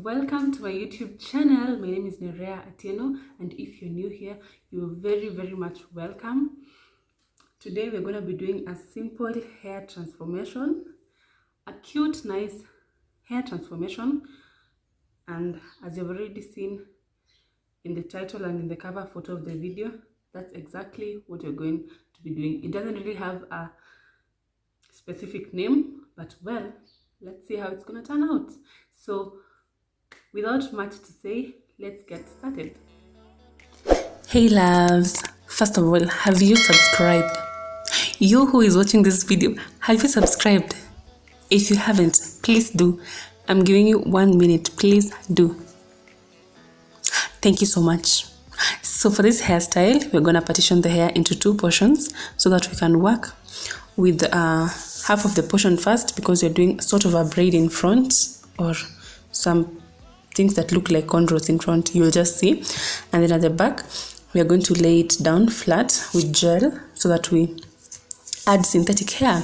welcome to my YouTube channel. My name is Nerea Atieno, and if you're new here, you're very much welcome. Today we're going to be doing a simple hair transformation, a cute, nice hair transformation, and as you've already seen in the title and in the cover photo of the video, that's exactly what you're going to be doing. It doesn't really have a specific name, but well, let's see how it's going to turn out. So without much to say, let's get started. Hey loves, first of all, have you subscribed? You who is watching this video, have you subscribed? If you haven't, please do. I'm giving you 1 minute, please do. Thank you so much. So for this hairstyle, we're gonna partition the hair into 2 portions so that we can work with half of the portion first, because we're doing sort of a braid in front, or some things that look like cornrows in front, you'll just see. And then at the back, we are going to lay it down flat with gel so that we add synthetic hair.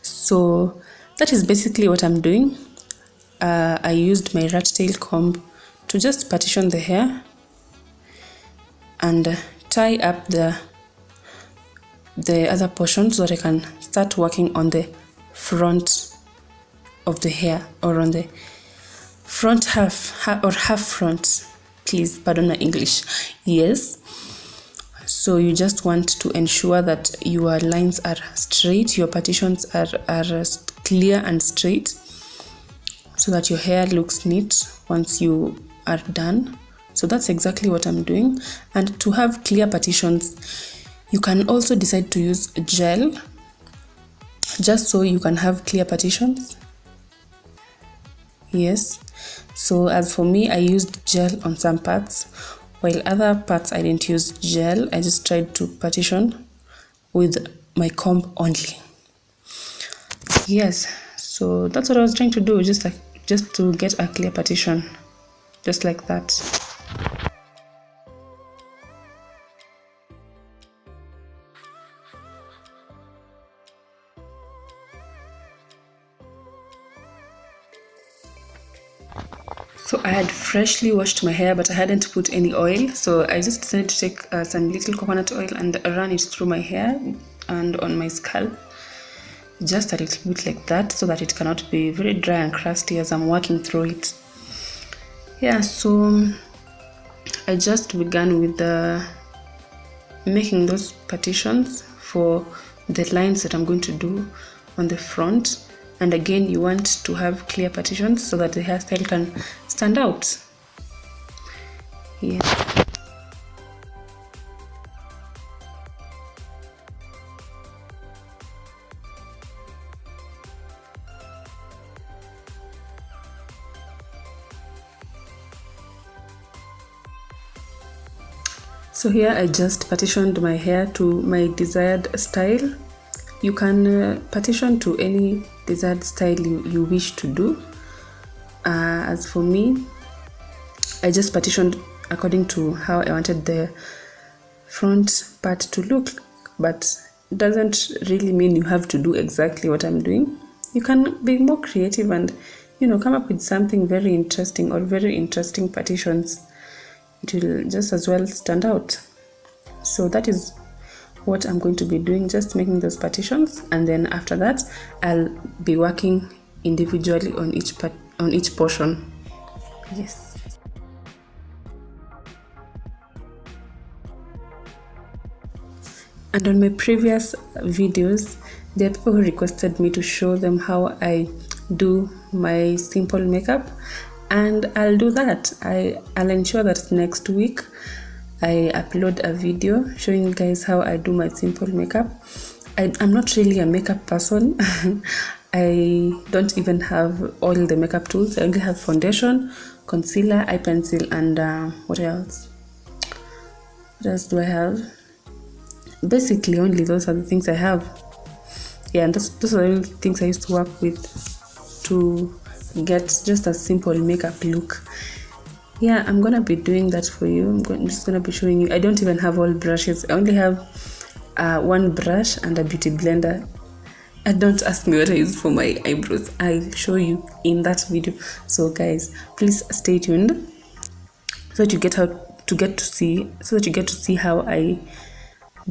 So that is basically what I'm doing. I used my rat tail comb to just partition the hair and tie up the other portion so that I can start working on the front of the hair, or on the front half, or half front, please pardon my English. Yes, so you just want to ensure that your lines are straight, your partitions are clear and straight, so that your hair looks neat once you are done. So that's exactly what I'm doing. And to have clear partitions, you can also decide to use gel, just so you can have clear partitions. Yes, so as for me, I used gel on some parts, while other parts I didn't use gel. I just tried to partition with my comb only. Yes, so that's what I was trying to do, just to get a clear partition, just like that. So I had freshly washed my hair, but I hadn't put any oil, so I just decided to take some little coconut oil and run it through my hair and on my scalp, just a little bit like that, so that it cannot be very dry and crusty as I'm working through it. Yeah, so I just began with making those partitions for the lines that I'm going to do on the front. And again, you want to have clear partitions so that the hairstyle can stand out. Yeah. So here I just partitioned my hair to my desired style. You can partition to any desired style you wish to do. As for me, I just partitioned according to how I wanted the front part to look, but it doesn't really mean you have to do exactly what I'm doing. You can be more creative and, come up with something very interesting, or very interesting partitions. It will just as well stand out. So that is what I'm going to be doing, just making those partitions, and then after that I'll be working individually on each portion. Yes. And on my previous videos, there are people who requested me to show them how I do my simple makeup, and I'll do that. I'll ensure that next week I upload a video showing you guys how I do my simple makeup. I'm not really a makeup person. I don't even have all the makeup tools. I only have foundation, concealer, eye pencil, and what else? What else do I have? Basically, only those are the things I have. Yeah, and those are the only things I used to work with to get just a simple makeup look. Yeah, I'm gonna be doing that for you. I'm just gonna be showing you. I don't even have all brushes. I only have one brush and a beauty blender. And don't ask me what I use for my eyebrows. I'll show you in that video. So guys, please stay tuned so that you get to see how I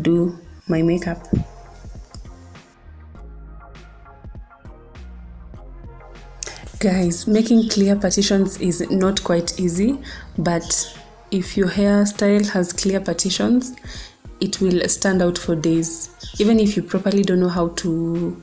do my makeup. Guys, making clear partitions is not quite easy, but if your hairstyle has clear partitions, it will stand out for days. Even if you properly don't know how to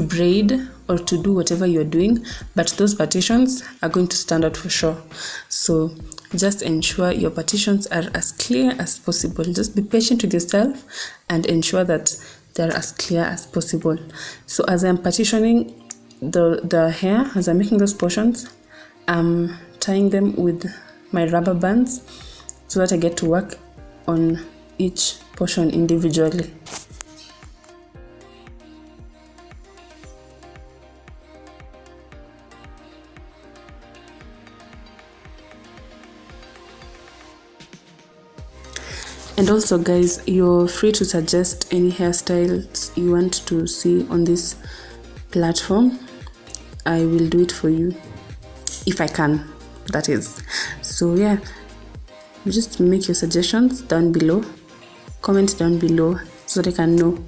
braid or to do whatever you're doing, but those partitions are going to stand out for sure. So just ensure your partitions are as clear as possible. Just be patient with yourself and ensure that they're as clear as possible. So as I'm partitioning the hair, as I'm making those portions, I'm tying them with my rubber bands so that I get to work on each portion individually. And also guys, you're free to suggest any hairstyles you want to see on this platform. I will do it for you if I can, that is. So yeah, just make your suggestions down below, comment down below so that I can know.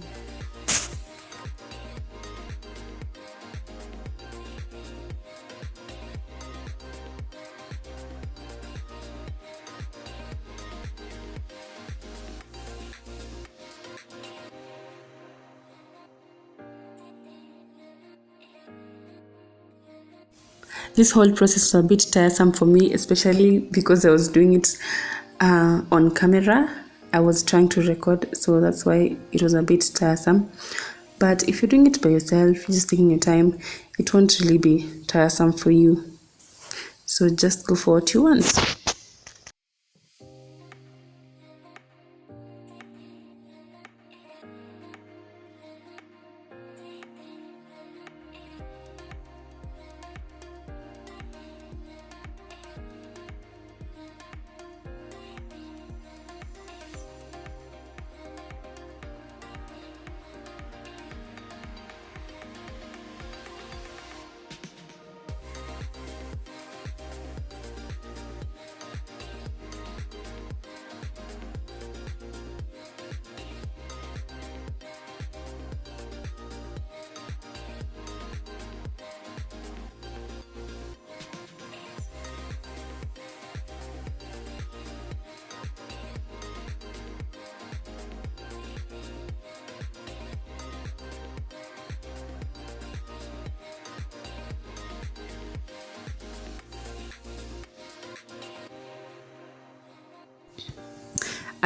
This whole process was a bit tiresome for me, especially because I was doing it on camera. I was trying to record, so that's why it was a bit tiresome. But if you're doing it by yourself, just taking your time, it won't really be tiresome for you. So just go for what you want.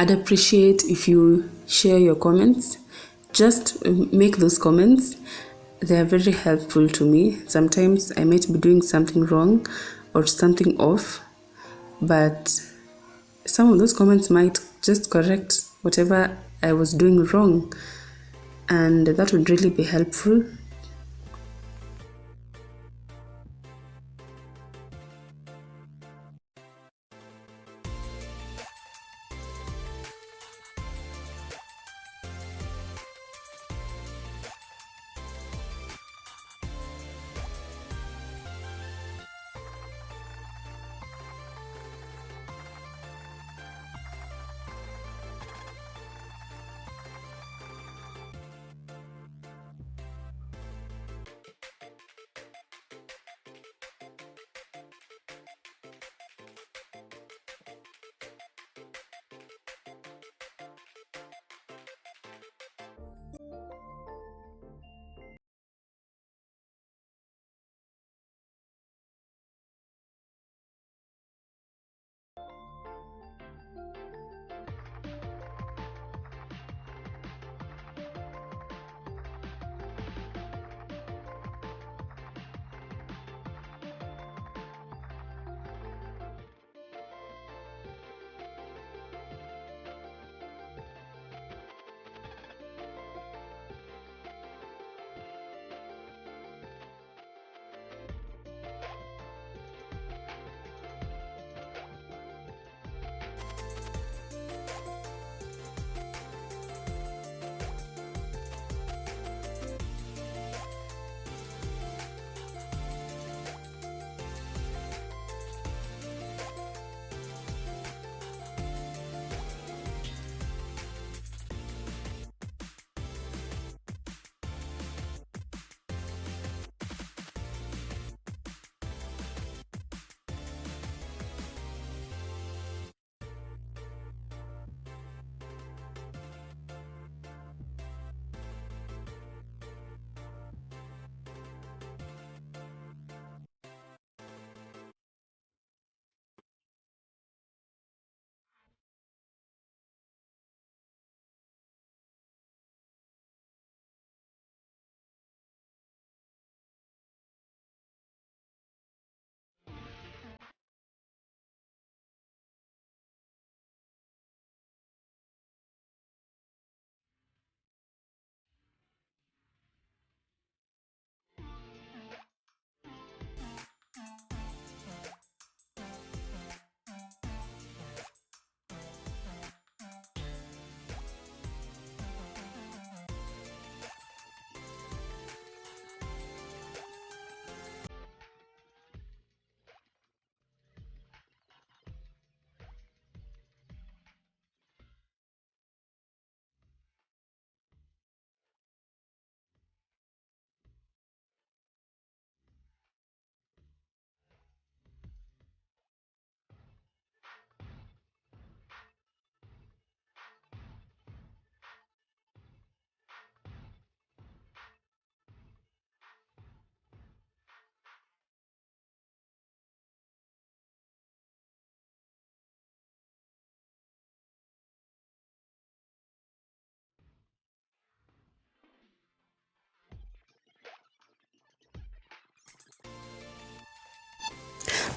I'd appreciate if you share your comments. Just make those comments. They are very helpful to me. Sometimes I might be doing something wrong or something off, but some of those comments might just correct whatever I was doing wrong, and that would really be helpful.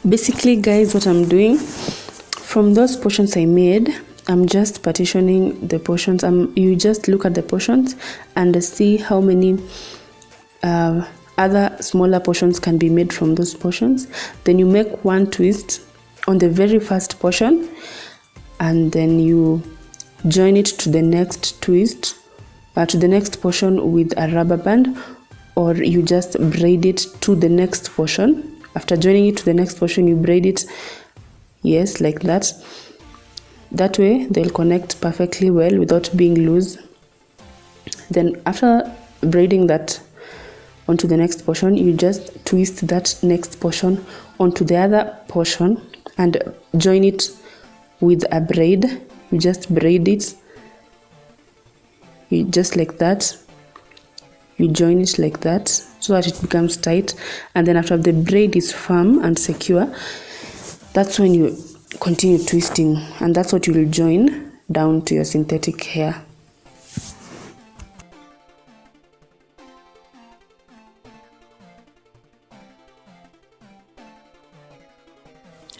Basically, guys, what I'm doing, from those portions I made, I'm just partitioning the portions. You just look at the portions and see how many other smaller portions can be made from those portions. Then you make one twist on the very first portion, and then you join it to the next twist, to the next portion with a rubber band, or you just braid it to the next portion. After joining it to the next portion, you braid it, yes, like that. That way they'll connect perfectly well without being loose. Then after braiding that onto the next portion, you just twist that next portion onto the other portion and join it with a braid. You just braid it, you just like that. You join it like that so that it becomes tight, and then after the braid is firm and secure, that's when you continue twisting, and that's what you will join down to your synthetic hair.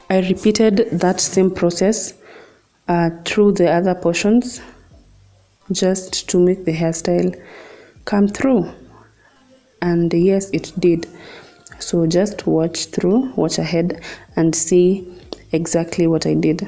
I repeated that same process through the other portions, just to make the hairstyle come through, and yes, it did. So just watch ahead and see exactly what I did.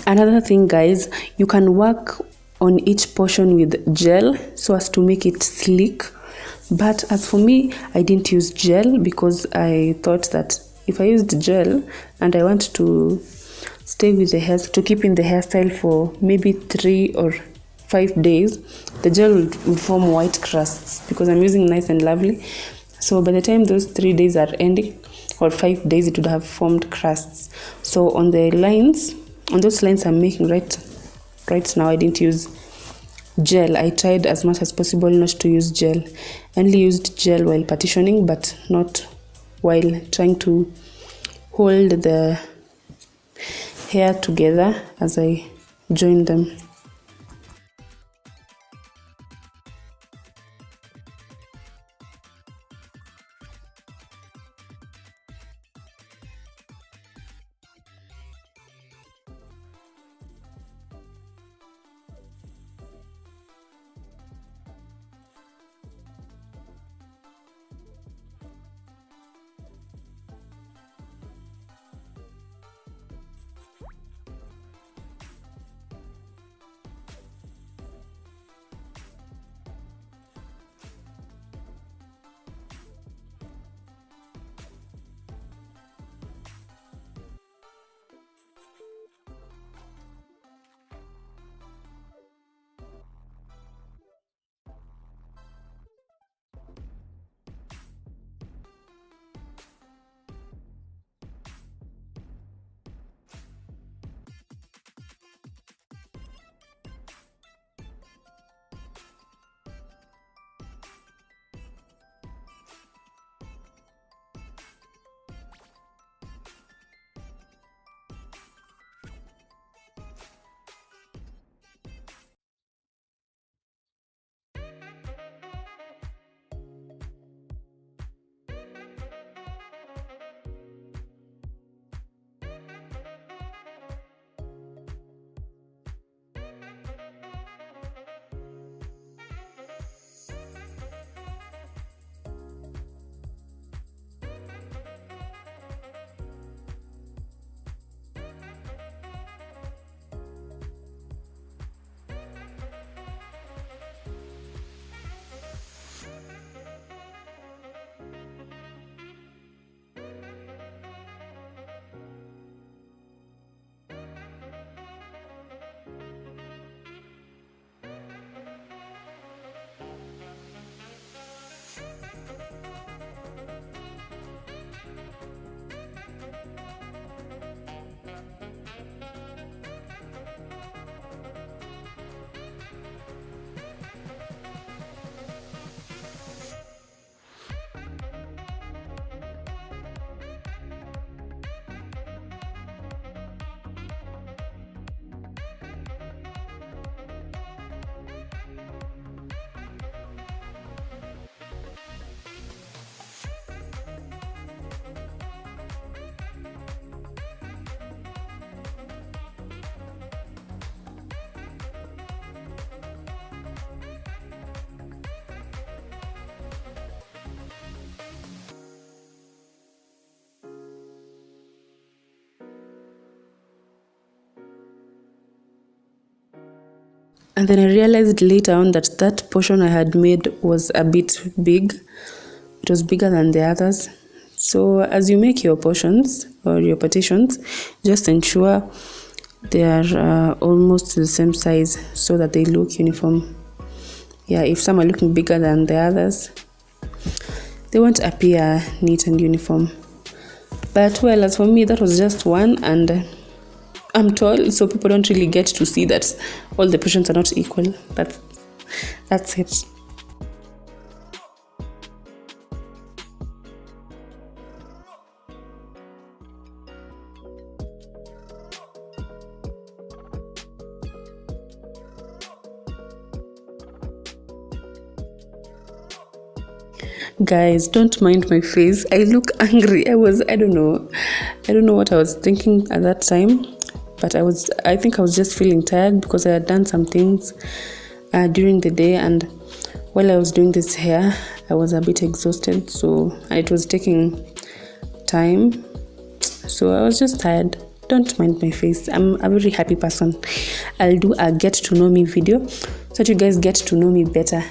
Another thing, guys, you can work on each portion with gel so as to make it sleek. But as for me, I didn't use gel because I thought that if I used gel and I want to stay with the hair, to keep in the hairstyle for maybe 3 or 5 days, the gel will form white crusts because I'm using Nice and Lovely. So by the time those 3 days are ending, or 5 days, it would have formed crusts. So on those lines I'm making right now, I didn't use gel. I tried as much as possible not to use gel. I only used gel while partitioning, but not while trying to hold the hair together as I join them. And then I realized later on that that portion I had made was a bit big. It was bigger than the others. So as you make your portions or your partitions, just ensure they are almost the same size so that they look uniform. Yeah, if some are looking bigger than the others, they won't appear neat and uniform. But well, as for me, that was just one, and I'm tall, so people don't really get to see that all the portions are not equal. That's it. Guys, don't mind my face. I look angry. I don't know what I was thinking at that time, but I think I was just feeling tired because I had done some things during the day, and while I was doing this hair, I was a bit exhausted, so it was taking time. So I was just tired. Don't mind my face. I'm a very happy person. I'll do a get to know me video so that you guys get to know me better.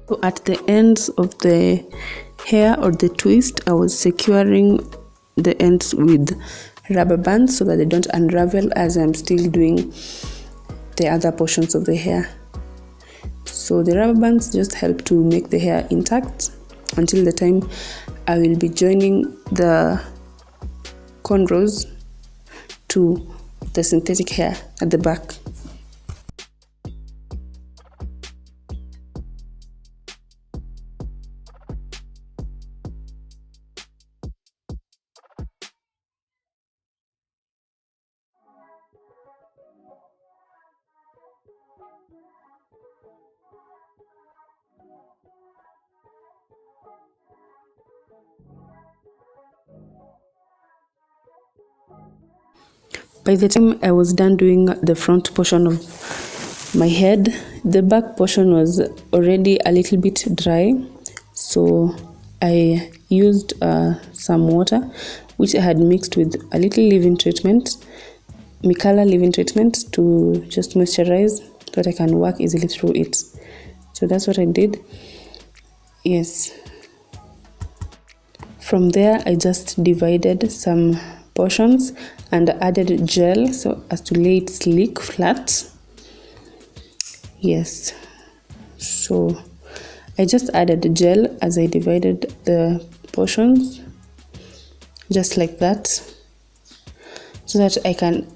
So at the ends of the hair or the twist, I was securing the ends with rubber bands so that they don't unravel as I'm still doing the other portions of the hair. So the rubber bands just help to make the hair intact until the time I will be joining the cornrows to the synthetic hair at the back. By the time I was done doing the front portion of my head, the back portion was already a little bit dry, so I used some water which I had mixed with a little leave-in treatment, Micala leave-in treatment, to just moisturize so that I can work easily through it. So that's what I did. Yes. From there, I just divided some portions and added gel so as to lay it sleek flat. Yes, so I just added gel as I divided the portions, just like that, so that I can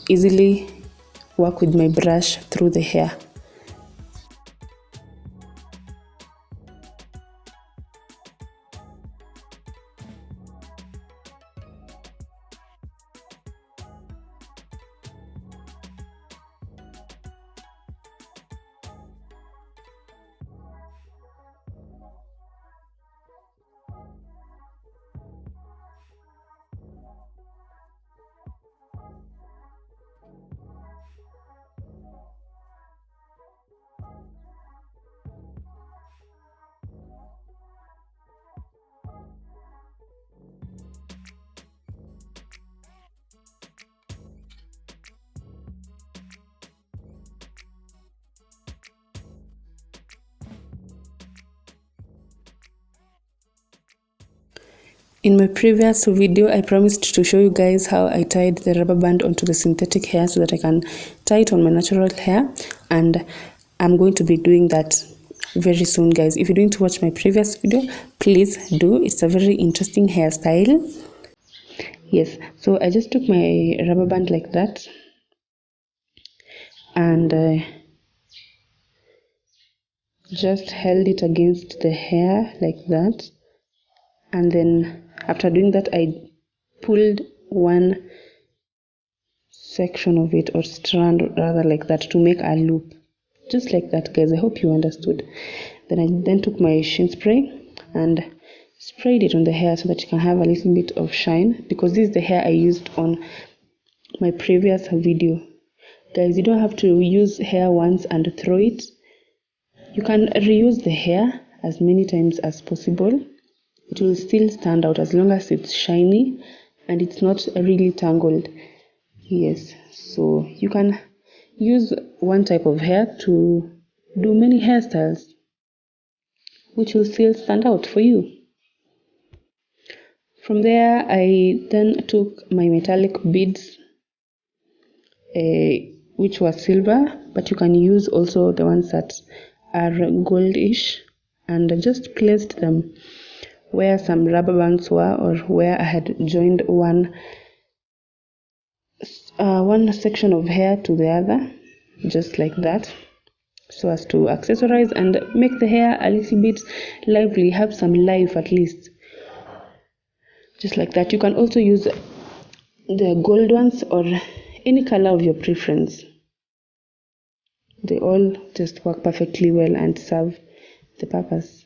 easily work with my brush through the hair. In my previous video, I promised to show you guys how I tied the rubber band onto the synthetic hair so that I can tie it on my natural hair, and I'm going to be doing that very soon, guys. If you're going to watch my previous video, please do. It's a very interesting hairstyle. Yes, so I just took my rubber band like that and just held it against the hair like that, and then after doing that, I pulled one section of it, or strand rather, like that, to make a loop, just like that, guys. I hope you understood. Then I took my sheen spray and sprayed it on the hair so that you can have a little bit of shine, because this is the hair I used on my previous video. Guys, you don't have to use hair once and throw it. You can reuse the hair as many times as possible. It will still stand out as long as it's shiny and it's not really tangled. Yes, so you can use one type of hair to do many hairstyles, which will still stand out for you. From there, I then took my metallic beads, which was silver, but you can use also the ones that are goldish, and I just placed them where some rubber bands were, or where I had joined one section of hair to the other, just like that, so as to accessorize and make the hair a little bit lively, have some life at least, just like that. You can also use the gold ones or any color of your preference. They all just work perfectly well and serve the purpose.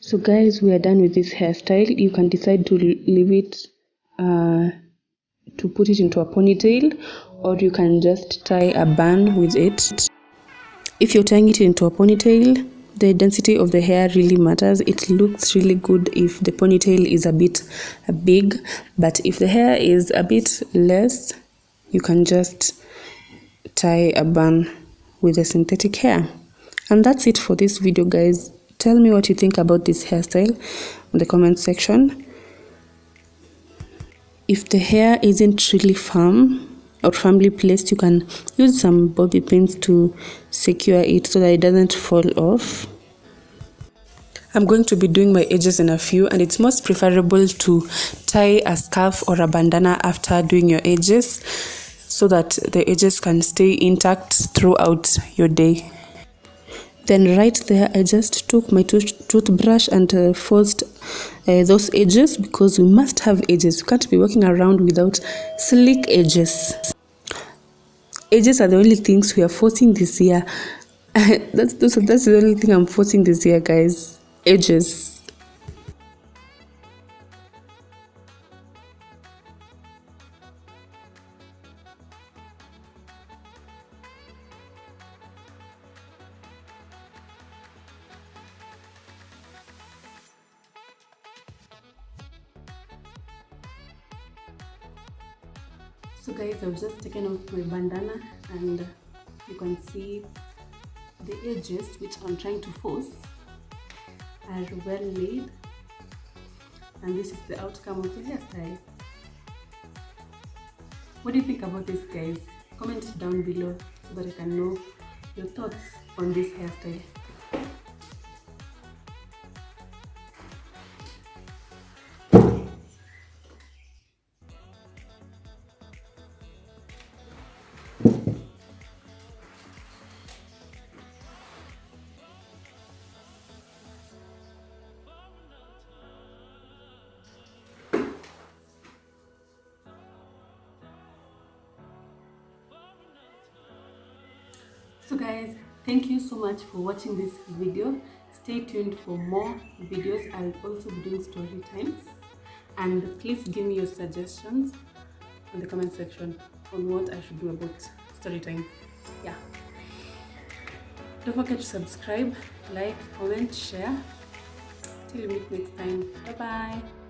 So guys, we are done with this hairstyle. You can decide to leave it to put it into a ponytail, or you can just tie a bun with it. If you're tying it into a ponytail, the density of the hair really matters. It looks really good if the ponytail is a bit big, but if the hair is a bit less, you can just tie a bun with the synthetic hair. And that's it for this video, guys. Tell me what you think about this hairstyle in the comment section. If the hair isn't really firm or firmly placed, you can use some bobby pins to secure it so that it doesn't fall off. I'm going to be doing my edges in a few, and it's most preferable to tie a scarf or a bandana after doing your edges so that the edges can stay intact throughout your day. Then right there, I just took my toothbrush and forced those edges, because we must have edges. You can't be walking around without sleek edges. Edges are the only things we are forcing this year. That's the only thing I'm forcing this year, guys. Edges. So guys, I've just taken off my bandana, and you can see the edges, which I'm trying to force, are well laid, and this is the outcome of the hairstyle. What do you think about this, guys? Comment down below so that I can know your thoughts on this hairstyle. So guys, thank you so much for watching this video. Stay tuned for more videos. I'll also be doing story times, and please give me your suggestions in the comment section on what I should do about story time. Yeah, don't forget to subscribe, like, comment, share. Till we meet next time. Bye bye.